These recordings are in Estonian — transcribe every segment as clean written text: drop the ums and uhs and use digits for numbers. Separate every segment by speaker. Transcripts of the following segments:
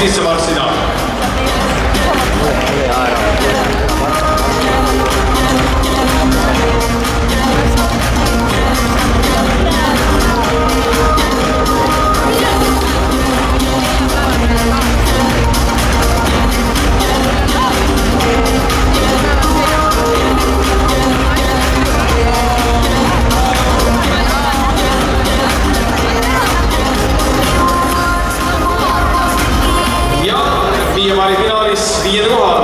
Speaker 1: sisse marssida. Finaalis 5. kohal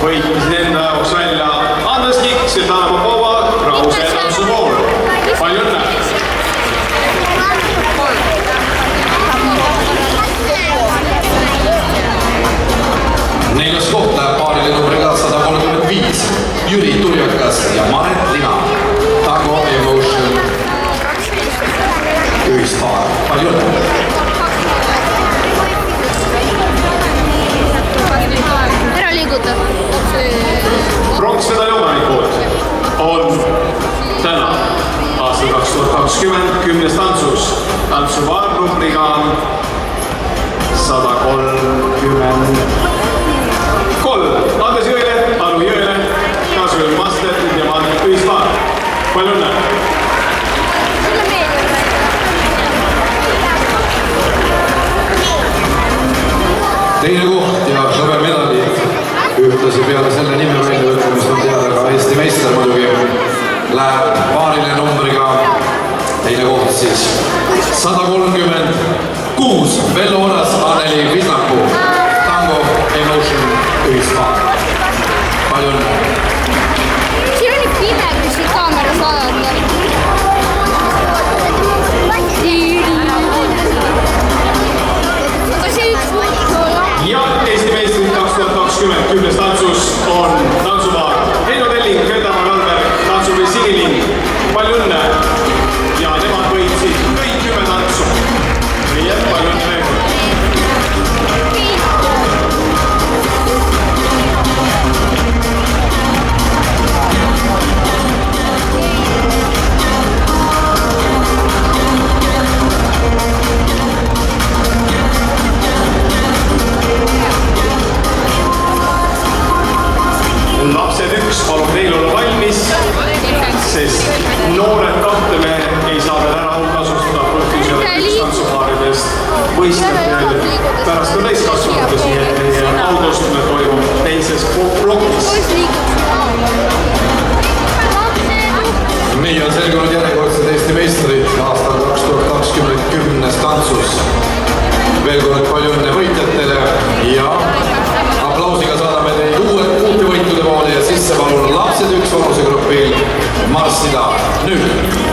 Speaker 1: võitlesid enda jaoks välja Andres Kikk, Svetlana Popova, Rause Tantsupool. Palju õnne!
Speaker 2: Neljas koht läheb paarile numbriga 135. Jüri Turjakas ja Maret Lina. Tango Emotion. Ühispaar. Palju õnne!
Speaker 1: Pronksmedali omanikud on täna aastal 2020 10. tantsus tantsupaar numbriga 133. Andres Jõele, Anu Jõele, Kaasuel Master ja Maandik Ühispaar. Palju õnne!
Speaker 2: Teine koht ja hõbemedali ühtlasi peale selle nime väljavõtmist on teada ka Eesti meister muidugi. Läheb paarile numbriga teine koht siis 136. Vello Oras, Anneli Visnaku, Tango Emotion Ühispaar. Palju õnne!
Speaker 3: Siin oli pime, kui siit kaameras vaadata.
Speaker 1: Ja Eesti meistrid 2020 10. tantsus on tantsupaar Heino Telling, Greta Valberg, tantsupiir Siniling. Palju õnne! Ja nemad võitsid kõik 10 tantsu. Nii et palju õnne veel! Lapsed 1, palun teil olla valmis, sest noored kahte me ei saa veel ära tasustada põhjusel tantsupaaridest võistlemisel pärast ka täiskasvanutes, nii et meie autastumine toimub teises plokis.
Speaker 2: Nii on selgunud järjekordsed Eesti meistrid aastal 2020 10. tantsus. Veel kord palju õnne võitjatele ja aplausiga saadame teid uute võitude poole ja sisse palun lapsed 1 vanusegrupil marssida nüüd.